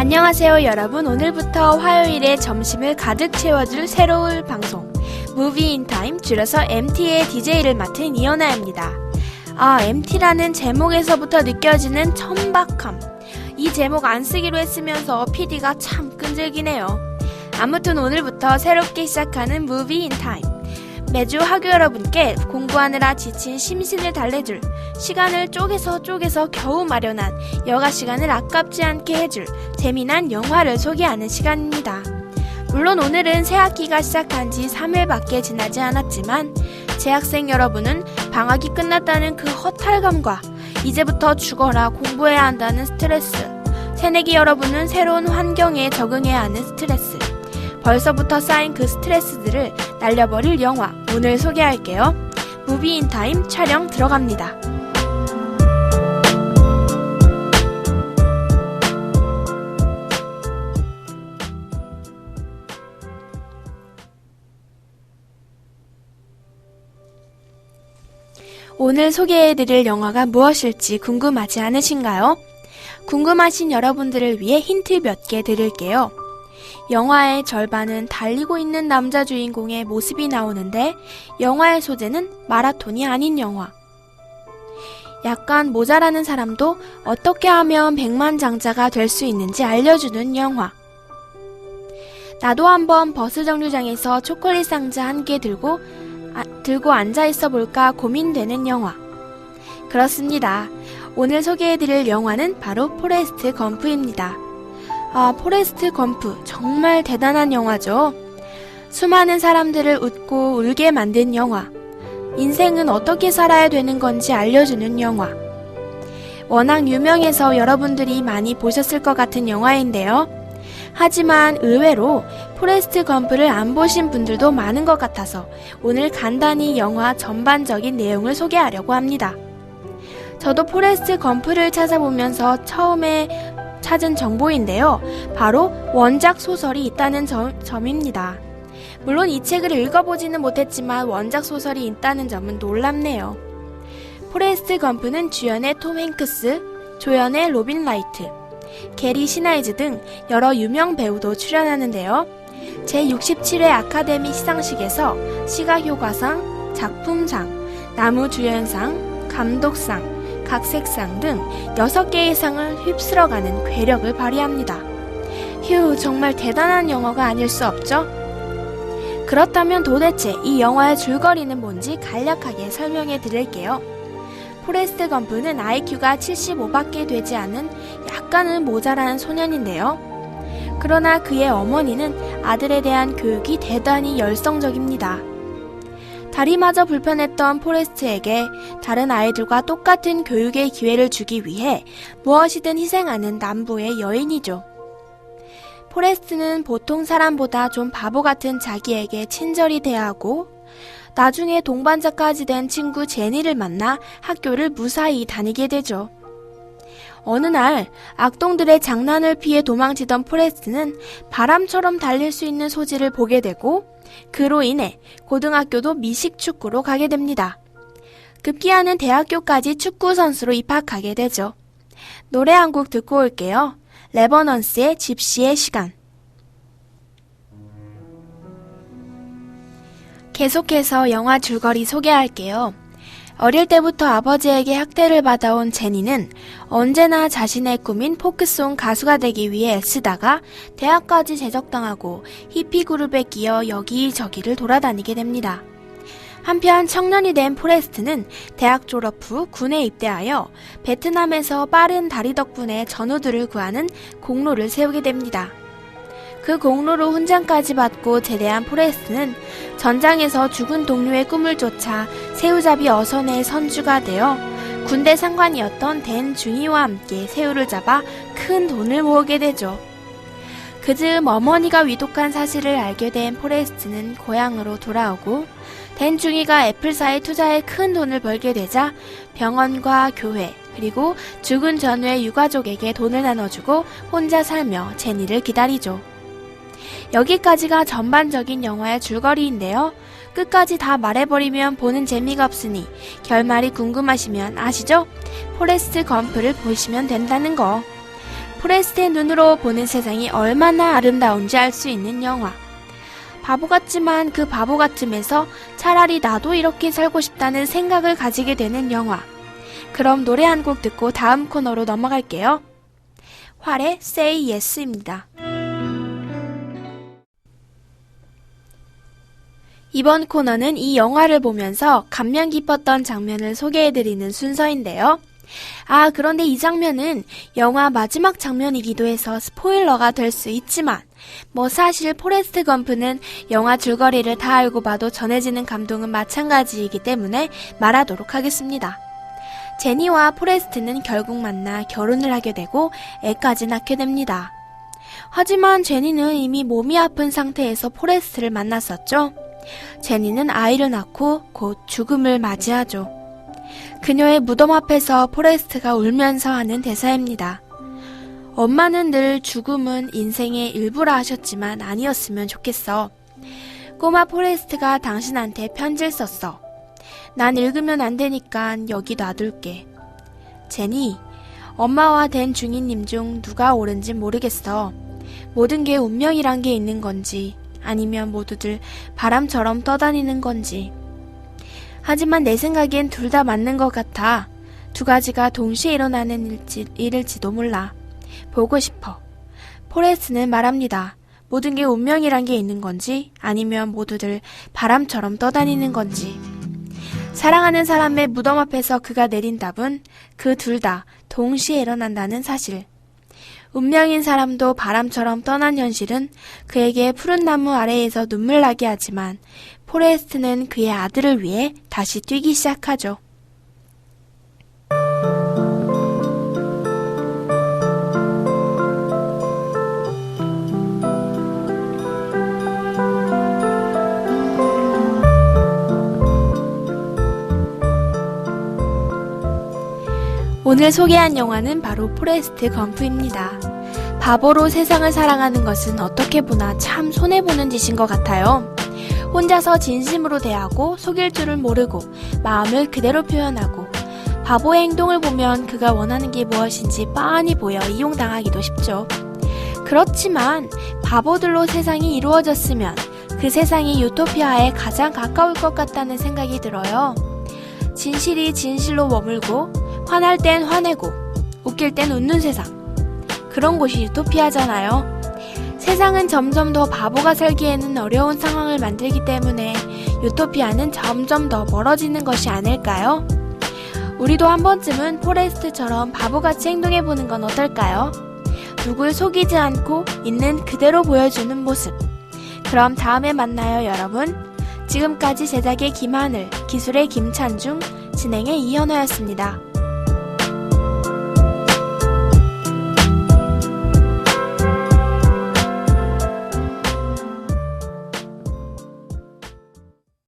안녕하세요 여러분. 오늘부터 화요일에 점심을 가득 채워줄 새로운 방송 무비 인 타임, 줄여서 MT의 DJ를 맡은 이연아입니다. MT라는 제목에서부터 느껴지는 천박함. 이 제목 안 쓰기로 했으면서 PD가 참 끈질기네요. 아무튼 오늘부터 새롭게 시작하는 무비 인 타임. 매주 학교 여러분께 공부하느라 지친 심신을 달래줄, 시간을 쪼개서 겨우 마련한 여가 시간을 아깝지 않게 해줄 재미난 영화를 소개하는 시간입니다. 물론 오늘은 새학기가 시작한 지 3일밖에 지나지 않았지만 재학생 여러분은 방학이 끝났다는 그 허탈감과 이제부터 죽어라 공부해야 한다는 스트레스, 새내기 여러분은 새로운 환경에 적응해야 하는 스트레스, 벌써부터 쌓인 그 스트레스들을 날려버릴 영화 오늘 소개할게요. 무비 인 타임 촬영 들어갑니다. 오늘 소개해드릴 영화가 무엇일지 궁금하지 않으신가요? 궁금하신 여러분들을 위해 힌트 몇 개 드릴게요. 영화의 절반은 달리고 있는 남자 주인공의 모습이 나오는데 영화의 소재는 마라톤이 아닌 영화. 약간 모자라는 사람도 어떻게 하면 백만장자가 될 수 있는지 알려주는 영화. 나도 한번 버스 정류장에서 초콜릿 상자 한 개 들고 앉아있어 볼까 고민되는 영화. 그렇습니다. 오늘 소개해드릴 영화는 바로 포레스트 검프입니다. 포레스트 검프 정말 대단한 영화죠. 수많은 사람들을 웃고 울게 만든 영화. 인생은 어떻게 살아야 되는 건지 알려주는 영화. 워낙 유명해서 여러분들이 많이 보셨을 것 같은 영화인데요. 하지만 의외로 포레스트 검프를 안 보신 분들도 많은 것 같아서 오늘 간단히 영화 전반적인 내용을 소개하려고 합니다. 저도 포레스트 검프를 찾아보면서 처음에 찾은 정보인데요. 바로 원작 소설이 있다는 점입니다. 물론 이 책을 읽어보지는 못했지만 원작 소설이 있다는 점은 놀랍네요. 포레스트 검프는 주연의 톰 행크스, 조연의 로빈 라이트, 게리 시나이즈 등 여러 유명 배우도 출연하는데요. 제67회 아카데미 시상식에서 시각효과상, 작품상, 나무주연상, 감독상, 각색상 등 6개의 상을 휩쓸어가는 괴력을 발휘합니다. 휴, 정말 대단한 영화가 아닐 수 없죠? 그렇다면 도대체 이 영화의 줄거리는 뭔지 간략하게 설명해 드릴게요. 포레스트 검프는 IQ가 75밖에 되지 않은 약간은 모자란 소년인데요. 그러나 그의 어머니는 아들에 대한 교육이 대단히 열성적입니다. 다리마저 불편했던 포레스트에게 다른 아이들과 똑같은 교육의 기회를 주기 위해 무엇이든 희생하는 남부의 여인이죠. 포레스트는 보통 사람보다 좀 바보 같은 자기에게 친절히 대하고 나중에 동반자까지 된 친구 제니를 만나 학교를 무사히 다니게 되죠. 어느 날 악동들의 장난을 피해 도망치던 포레스트는 바람처럼 달릴 수 있는 소지를 보게 되고 그로 인해 고등학교도 미식축구로 가게 됩니다. 급기야는 대학교까지 축구 선수로 입학하게 되죠. 노래 한 곡 듣고 올게요. 레버넌스의 집시의 시간. 계속해서 영화 줄거리 소개할게요. 어릴 때부터 아버지에게 학대를 받아온 제니는 언제나 자신의 꿈인 포크송 가수가 되기 위해 애쓰다가 대학까지 제적당하고 히피 그룹에 끼어 여기저기를 돌아다니게 됩니다. 한편 청년이 된 포레스트는 대학 졸업 후 군에 입대하여 베트남에서 빠른 다리 덕분에 전우들을 구하는 공로를 세우게 됩니다. 그 공로로 훈장까지 받고 제대한 포레스트는 전장에서 죽은 동료의 꿈을 쫓아 새우잡이 어선의 선주가 되어 군대 상관이었던 댄 중이와 함께 새우를 잡아 큰 돈을 모으게 되죠. 그즈음 어머니가 위독한 사실을 알게 된 포레스트는 고향으로 돌아오고 댄 중이가 애플사에 투자해 큰 돈을 벌게 되자 병원과 교회 그리고 죽은 전우의 유가족에게 돈을 나눠주고 혼자 살며 제니를 기다리죠. 여기까지가 전반적인 영화의 줄거리인데요. 끝까지 다 말해버리면 보는 재미가 없으니 결말이 궁금하시면 아시죠? 포레스트 검프를 보시면 된다는 거. 포레스트의 눈으로 보는 세상이 얼마나 아름다운지 알 수 있는 영화. 바보 같지만 그 바보 같음에서 차라리 나도 이렇게 살고 싶다는 생각을 가지게 되는 영화. 그럼 노래 한 곡 듣고 다음 코너로 넘어갈게요. 활의 Say Yes입니다. 이번 코너는 이 영화를 보면서 감명 깊었던 장면을 소개해드리는 순서인데요. 그런데 이 장면은 영화 마지막 장면이기도 해서 스포일러가 될 수 있지만 사실 포레스트 검프는 영화 줄거리를 다 알고 봐도 전해지는 감동은 마찬가지이기 때문에 말하도록 하겠습니다. 제니와 포레스트는 결국 만나 결혼을 하게 되고 애까지 낳게 됩니다. 하지만 제니는 이미 몸이 아픈 상태에서 포레스트를 만났었죠. 제니는 아이를 낳고 곧 죽음을 맞이하죠. 그녀의 무덤 앞에서 포레스트가 울면서 하는 대사입니다. 엄마는 늘 죽음은 인생의 일부라 하셨지만 아니었으면 좋겠어. 꼬마 포레스트가 당신한테 편지를 썼어. 난 읽으면 안 되니까 여기 놔둘게. 제니, 엄마와 댄 중이님 중 누가 옳은지 모르겠어. 모든 게 운명이란 게 있는 건지 아니면 모두들 바람처럼 떠다니는 건지. 하지만 내 생각엔 둘 다 맞는 것 같아. 두 가지가 동시에 일어나는 일일지도 몰라. 보고 싶어. 포레스트는 말합니다. 모든 게 운명이란 게 있는 건지 아니면 모두들 바람처럼 떠다니는 건지. 사랑하는 사람의 무덤 앞에서 그가 내린 답은 그 둘 다 동시에 일어난다는 사실. 운명인 사람도 바람처럼 떠난 현실은 그에게 푸른 나무 아래에서 눈물 나게 하지만 포레스트는 그의 아들을 위해 다시 뛰기 시작하죠. 오늘 소개한 영화는 바로 포레스트 검프입니다. 바보로 세상을 살아가는 것은 어떻게 보나 참 손해보는 짓인 것 같아요. 혼자서 진심으로 대하고 속일 줄을 모르고 마음을 그대로 표현하고 바보의 행동을 보면 그가 원하는 게 무엇인지 뻔히 보여 이용당하기도 쉽죠. 그렇지만 바보들로 세상이 이루어졌으면 그 세상이 유토피아에 가장 가까울 것 같다는 생각이 들어요. 진실이 진실로 머물고 화날 땐 화내고 웃길 땐 웃는 세상. 그런 곳이 유토피아잖아요. 세상은 점점 더 바보가 살기에는 어려운 상황을 만들기 때문에 유토피아는 점점 더 멀어지는 것이 아닐까요? 우리도 한 번쯤은 포레스트처럼 바보같이 행동해보는 건 어떨까요? 누굴 속이지 않고 있는 그대로 보여주는 모습. 그럼 다음에 만나요, 여러분. 지금까지 제작의 김하늘, 기술의 김찬중, 진행의 이현아였습니다.